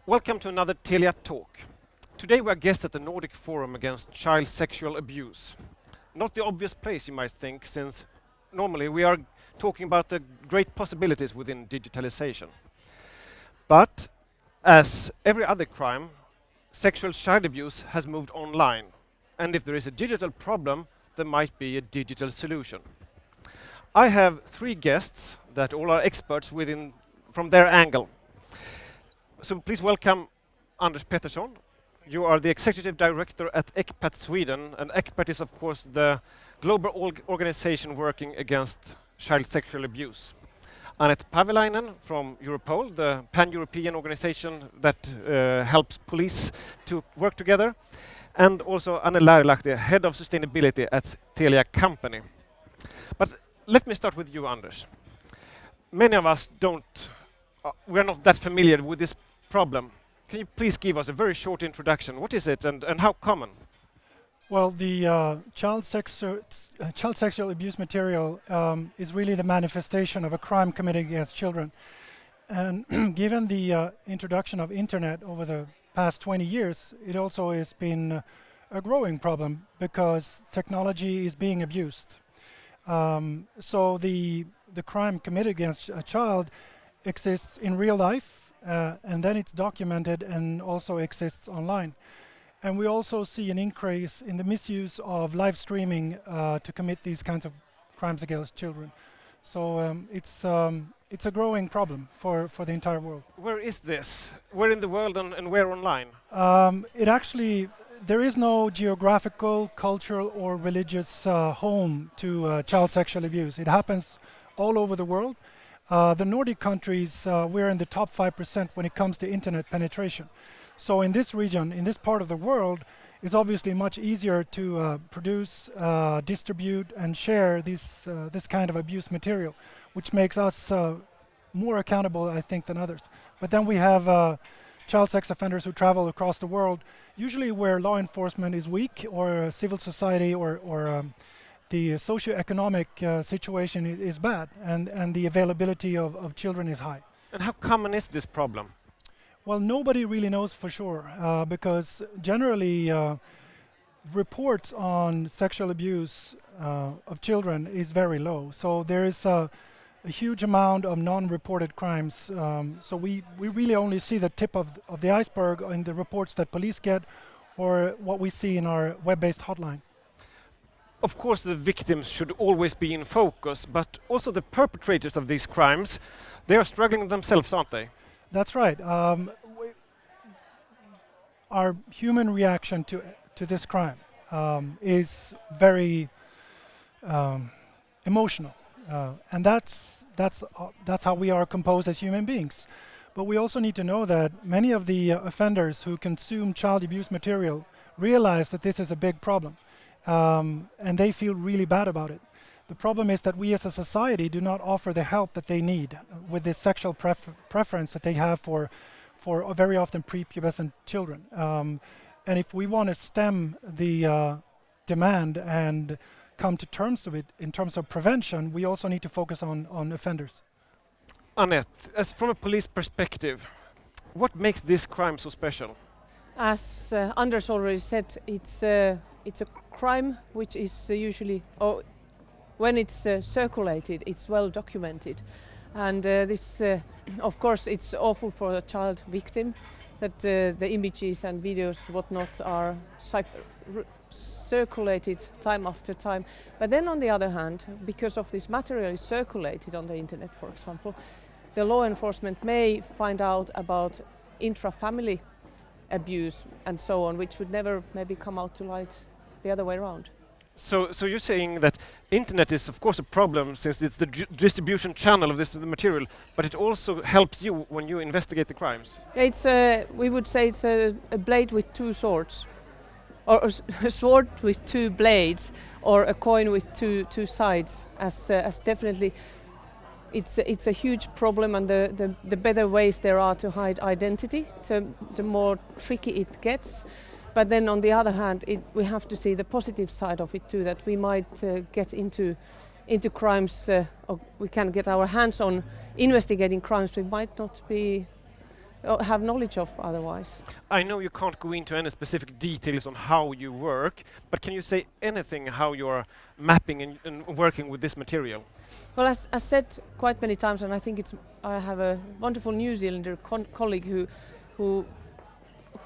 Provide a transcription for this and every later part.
Welcome to another Telia Talk. Today we are guests at the Nordic Forum Against Child Sexual Abuse. Not the obvious place, you might think, since normally we are talking about the great possibilities within digitalization. But as every other crime, sexual child abuse has moved online. And if there is a digital problem, there might be a digital solution. I have three guests that all are experts from their angle. So please welcome Anders Petterson. You are the Executive Director at ECPAT Sweden, and ECPAT is of course the global organization working against child sexual abuse. Anette Paavilainen from Europol, the pan-European organization that helps police to work together, and also Larilahti, Head of Sustainability at Telia Company. But let me start with you, Anders. Many of us we are not that familiar with this problem. Can you please give us a very short introduction? What is it and how common? Well, the child sexual abuse material is really the manifestation of a crime committed against children. And given the introduction of internet over the past 20 years, it also has been a growing problem because technology is being abused. So the crime committed against a child exists in real life, and then it's documented and also exists online. And we also see an increase in the misuse of live streaming to commit these kinds of crimes against children. So it's a growing problem for the entire world. Where is this? Where in the world and where online? There is no geographical, cultural or religious home to child sexual abuse. It happens all over the world. The Nordic countries, we're in the top 5% when it comes to internet penetration. So in this region, in this part of the world, it's obviously much easier to produce, distribute and share this kind of abuse material, which makes us more accountable, I think, than others. But then we have child sex offenders who travel across the world, usually where law enforcement is weak or civil society or the socioeconomic situation is bad and the availability of children is high. And how common is this problem? Well, nobody really knows for sure because generally reports on sexual abuse of children is very low. So there is a huge amount of non-reported crimes. So we really only see the tip of the iceberg in the reports that police get or what we see in our web-based hotline. Of course, the victims should always be in focus, but also the perpetrators of these crimes, they are struggling themselves, aren't they? That's right. Our human reaction to this crime is very emotional, and that's how we are composed as human beings. But we also need to know that many of the offenders who consume child abuse material realize that this is a big problem, and they feel really bad about it. The problem is that we as a society do not offer the help that they need with this sexual preference that they have for very often prepubescent children. And if we want to stem the demand and come to terms with it in terms of prevention, we also need to focus on offenders. Anette, as from a police perspective, what makes this crime so special? As Anders already said, it's a crime which is usually, when it's circulated, it's well documented. And this, of course, it's awful for the child victim that the images and videos, whatnot, are circulated time after time. But then on the other hand, because of this material is circulated on the internet, for example, the law enforcement may find out about intra-family abuse and so on, which would never maybe come out to light the other way around. So you're saying that internet is of course a problem since it's the distribution channel of this material, but it also helps you when you investigate the crimes? We would say it's a blade with two swords, or a sword with two blades, or a coin with two sides. As definitely, it's a huge problem, and the better ways there are to hide identity, the more tricky it gets. But then on the other hand, we have to see the positive side of it too, that we might get into crimes, or we can get our hands on investigating crimes we might not be have knowledge of otherwise. I know you can't go into any specific details on how you work, but can you say anything how you're mapping and working with this material? Well, as said quite many times, and I think I have a wonderful New Zealander colleague who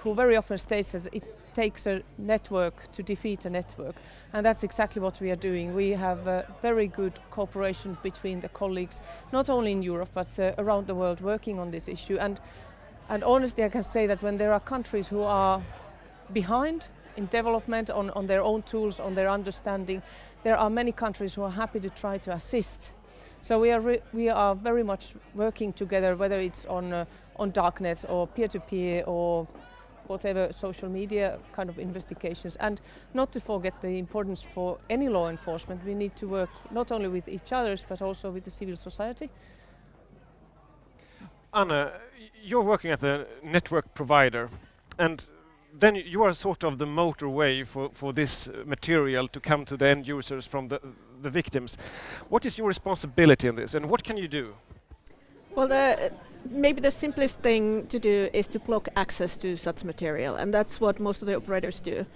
very often states that it takes a network to defeat a network, and that's exactly what we are doing. We have a very good cooperation between the colleagues, not only in Europe but around the world, working on this issue. And honestly, I can say that when there are countries who are behind in development on their own tools, on their understanding, there are many countries who are happy to try to assist. So we are very much working together, whether it's on darknet or peer-to-peer or whatever social media kind of investigations. And not to forget the importance for any law enforcement, we need to work not only with each other but also with the civil society. Anna, you're working at a network provider, and then you are sort of the motorway for this material to come to the end users from the victims. What is your responsibility in this, and what can you do? Well, maybe the simplest thing to do is to block access to such material, and that's what most of the operators do.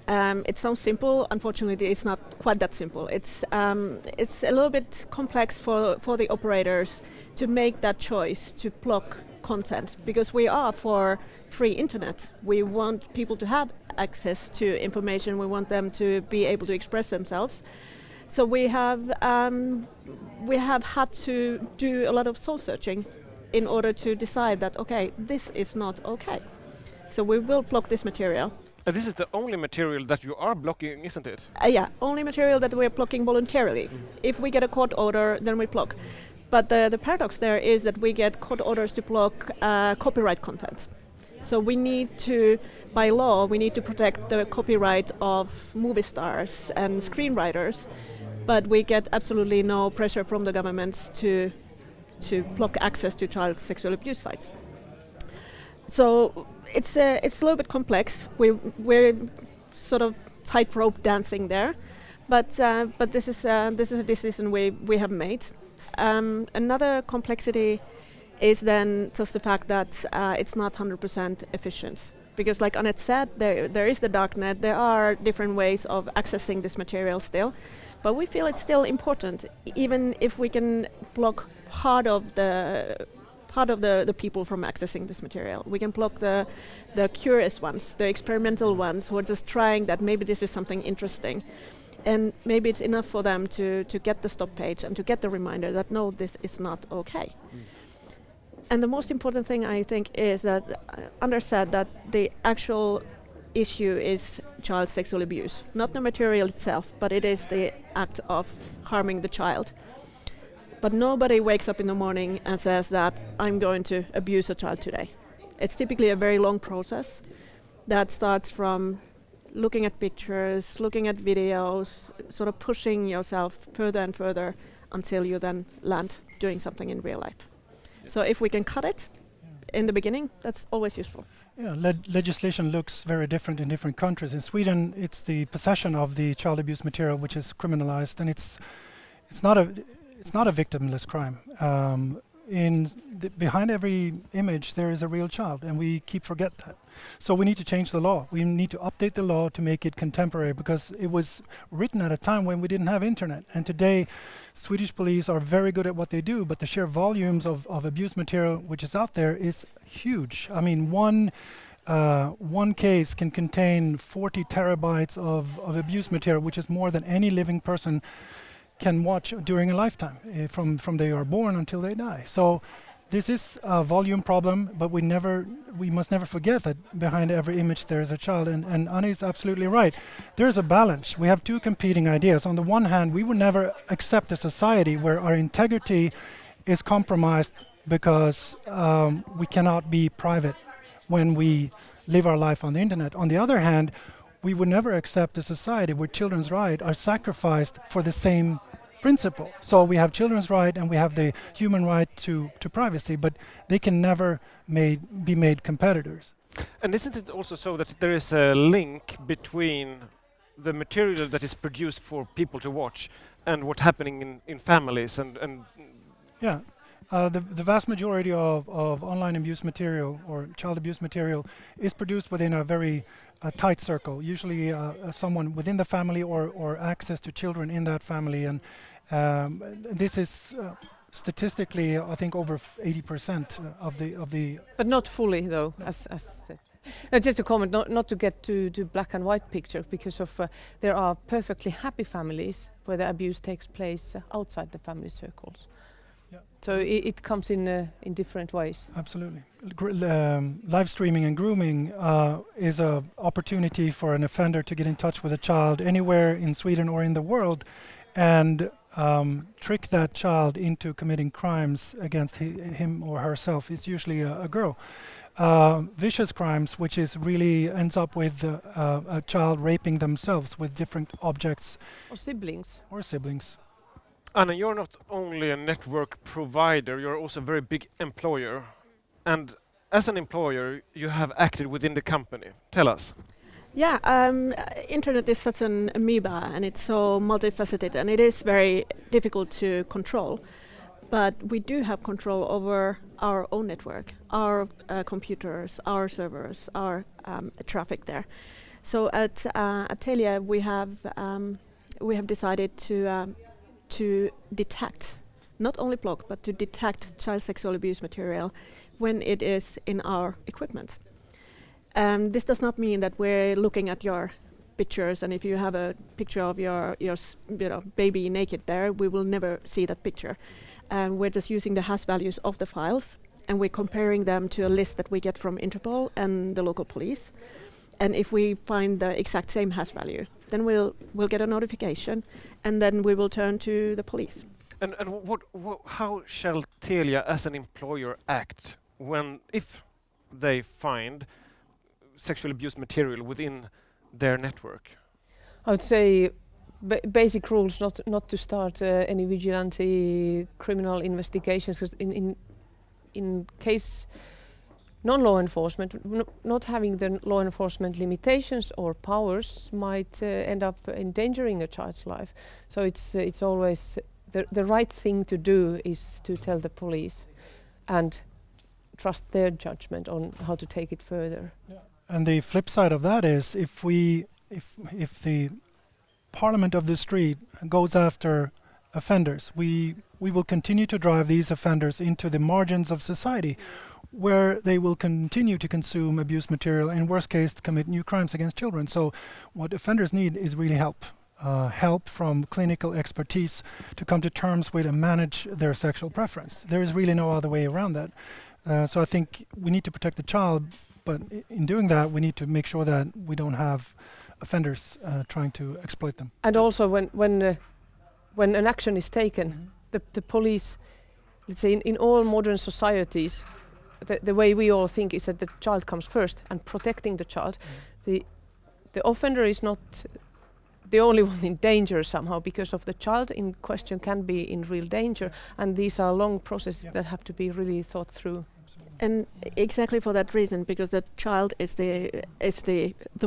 It sounds simple. Unfortunately, it's not quite that simple. It's a little bit complex for the operators to make that choice to block content, because we are for free internet. We want people to have access to information. We want them to be able to express themselves. So we have had to do a lot of soul searching in order to decide that, okay, this is not okay. So we will block this material. And this is the only material that you are blocking, isn't it? Yeah, only material that we're blocking voluntarily. If we get a court order, then we block. But the paradox there is that we get court orders to block copyright content. So we need to, by law, we need to protect the copyright of movie stars and screenwriters, but we get absolutely no pressure from the governments to block access to child sexual abuse sites. So it's a little bit complex. We're sort of tightrope dancing there, but this is a decision we have made. Another complexity is then just the fact that it's not 100% efficient. Because like Anette said, there is the darknet, there are different ways of accessing this material still, but we feel it's still important, even if we can block part of the people from accessing this material. We can block the curious ones, the experimental ones who are just trying that maybe this is something interesting. And maybe it's enough for them to get the stop page and to get the reminder that no, this is not okay. And the most important thing, I think, is that Anders said that the actual issue is child sexual abuse. Not the material itself, but it is the act of harming the child. But nobody wakes up in the morning and says that I'm going to abuse a child today. It's typically a very long process that starts from looking at pictures, looking at videos, sort of pushing yourself further and further until you then land doing something in real life. So if we can cut it in the beginning, that's always useful. Yeah, legislation looks very different in different countries. In Sweden, it's the possession of the child abuse material which is criminalized, and it's not a victimless crime. Behind every image there is a real child, and we keep forget that. So we need to change the law. We need to update the law to make it contemporary, because it was written at a time when we didn't have internet. And today, Swedish police are very good at what they do, but the sheer volumes of abuse material which is out there is huge. I mean, one case can contain 40 terabytes of abuse material, which is more than any living person can watch during a lifetime, from they are born until they die. So this is a volume problem, but we must never forget that behind every image there is a child. And Anna is absolutely right. There is a balance. We have two competing ideas. On the one hand, we would never accept a society where our integrity is compromised because we cannot be private when we live our life on the internet. On the other hand, we would never accept a society where children's rights are sacrificed for the same principle. So we have children's right and we have the human right to privacy, but they can never be made competitors. And isn't it also so that there is a link between the material that is produced for people to watch and what's happening in families and Yeah, The vast majority of online abuse material or child abuse material is produced within a very tight circle, usually someone within the family or access to children in that family. And this is statistically, I think, over 80% of the. But not fully, though, as said. Just a comment, not to get to black and white picture, because of there are perfectly happy families where the abuse takes place outside the family circles. Yeah. So it comes in different ways. Absolutely. Live streaming and grooming is an opportunity for an offender to get in touch with a child anywhere in Sweden or in the world and trick that child into committing crimes against him or herself. It's usually a girl. Vicious crimes, which is really ends up with a child raping themselves with different objects. Or siblings. Anna, you're not only a network provider, you're also a very big employer. And as an employer, you have acted within the company. Tell us. Yeah, internet is such an amoeba and it's so multifaceted and it is very difficult to control. But we do have control over our own network, our computers, our servers, our traffic there. So at Telia we have decided to detect, not only block, but to detect child sexual abuse material when it is in our equipment. This does not mean that we're looking at your pictures, and if you have a picture of your baby naked there, we will never see that picture. We're just using the hash values of the files, and we're comparing them to a list that we get from Interpol and the local police. And if we find the exact same hash value, then we'll get a notification, and then we will turn to the police. And how shall Telia as an employer act if they find sexual abuse material within their network? I would say basic rules not to start any vigilante criminal investigations, because in case non-law enforcement, not having the law enforcement limitations or powers might end up endangering a child's life. So it's always the right thing to do is to tell the police and trust their judgment on how to take it further. Yeah. And the flip side of that is if the parliament of the street goes after offenders, we will continue to drive these offenders into the margins of society, where they will continue to consume abuse material and, worst case, commit new crimes against children. So what offenders need is really help. Help from clinical expertise to come to terms with and manage their sexual preference. There is really no other way around that. So I think we need to protect the child, but in doing that, we need to make sure that we don't have offenders trying to exploit them. And also when an action is taken, the police, let's say in all modern societies, the way we all think is that the child comes first, and protecting the child. The offender is not the only one in danger somehow, because of the child in question can be in real danger, and these are long processes that have to be really thought through. And exactly for that reason, because the child is the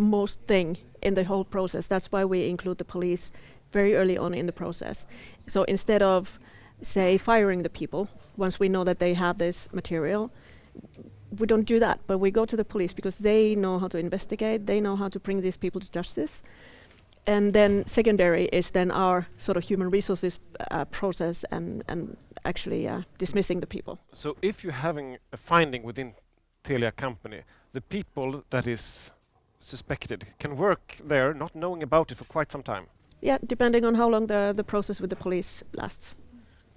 most thing in the whole process. That's why we include the police very early on in the process. So instead of, say, firing the people once we know that they have this material, we don't do that, but we go to the police because they know how to investigate, they know how to bring these people to justice. And then secondary is then our sort of human resources process and actually dismissing the people. So if you're having a finding within Telia company, the people that is suspected can work there not knowing about it for quite some time? Yeah, depending on how long the process with the police lasts.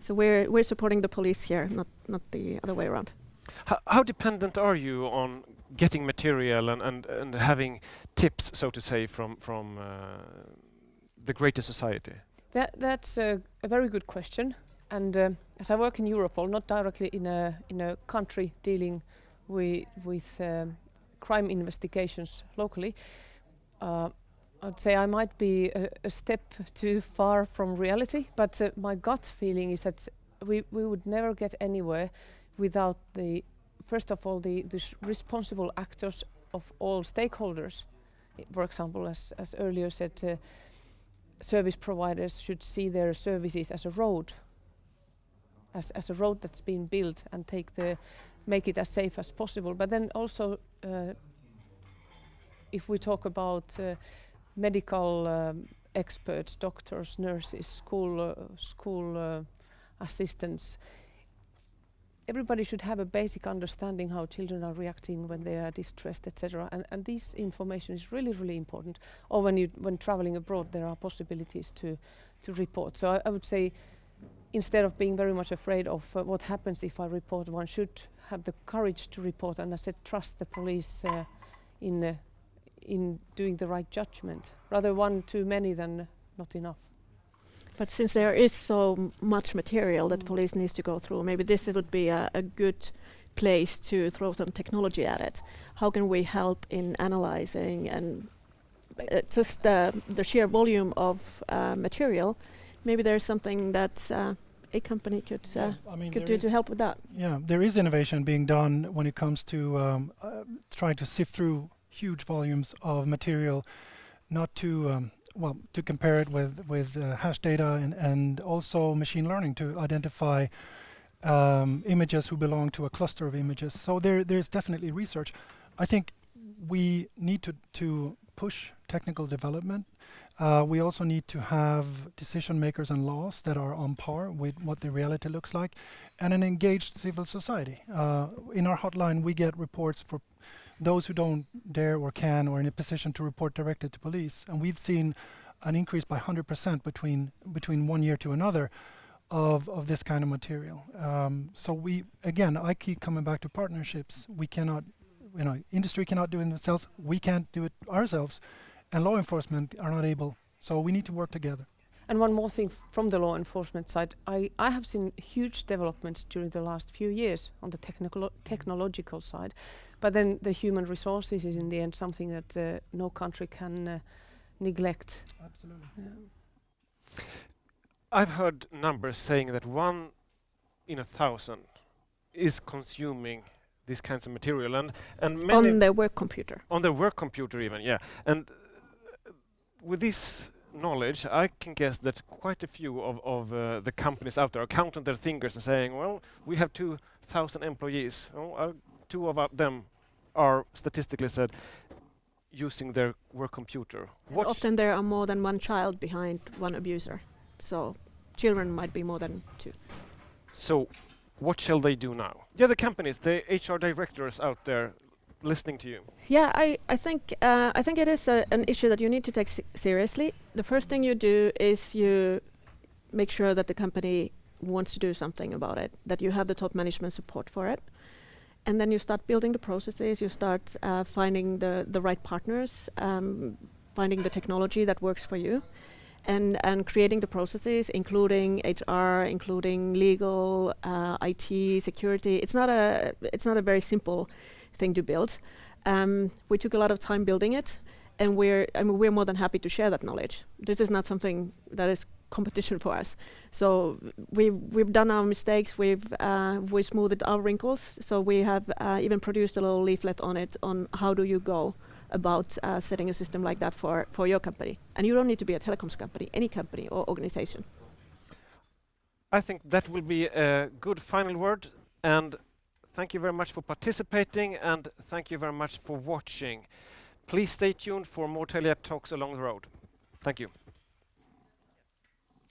So we're supporting the police here, not the other way around. How dependent are you on getting material and having tips, so to say, from the greater society? That's a very good question. And as I work in Europol, not directly in a country dealing with crime investigations locally, I'd say I might be a step too far from reality. But my gut feeling is that we would never get anywhere without first of all the responsible actors of all stakeholders. For example, as earlier said, service providers should see their services as a road as a road that's been built and make it as safe as possible. But then also, if we talk about medical experts, doctors, nurses, school assistants, everybody should have a basic understanding how children are reacting when they are distressed, etc. And this information is really, really important. Or when traveling abroad, there are possibilities to report. So I would say, instead of being very much afraid of what happens if I report, one should have the courage to report, and I said trust the police in doing the right judgment. Rather one too many than not enough. But since there is so much material that police needs to go through, maybe this would be a good place to throw some technology at it. How can we help in analyzing and just the sheer volume of material? Maybe there's something that a company could do to help with that. Yeah, there is innovation being done when it comes to trying to sift through huge volumes of material, not to to compare it with hash data and also machine learning to identify images who belong to a cluster of images. So there's definitely research. I think we need to push technical development. We also need to have decision makers and laws that are on par with what the reality looks like, and an engaged civil society. In our hotline, we get reports for those who don't dare or can or in a position to report directly to police. And we've seen an increase by 100% between 1 year to another of this kind of material. So I keep coming back to partnerships. We cannot, industry cannot do it themselves. We can't do it ourselves. And law enforcement are not able. So we need to work together. And one more thing from the law enforcement side, I have seen huge developments during the last few years on the technological side, but then the human resources is in the end something that no country can neglect. Absolutely. Yeah. I've heard numbers saying that 1 in 1,000 is consuming these kinds of material, and many On their work computer. On their work computer even, yeah. And with this knowledge, I can guess that quite a few of the companies out there are counting their fingers and saying, well, we have 2,000 employees. 2 of them are statistically said using their work computer. Often there are more than one child behind one abuser. So children might be more than 2. So what shall they do now? The other companies, the HR directors out there listening to you. Yeah, I think it is an issue that you need to take seriously. The first thing you do is you make sure that the company wants to do something about it, that you have the top management support for it. And then you start building the processes, you start finding the right partners, finding the technology that works for you, and creating the processes, including HR, including legal, IT, security. It's not a very simple thing to build. We took a lot of time building it, and we're more than happy to share that knowledge. This is not something that is competition for us. So we've done our mistakes. We smoothed our wrinkles. So we have even produced a little leaflet on it on how do you go about setting a system like that for your company. And you don't need to be a telecoms company, any company or organization. I think that will be a good final word, and thank you very much for participating, and thank you very much for watching. Please stay tuned for more Telia Talks along the road. Thank you.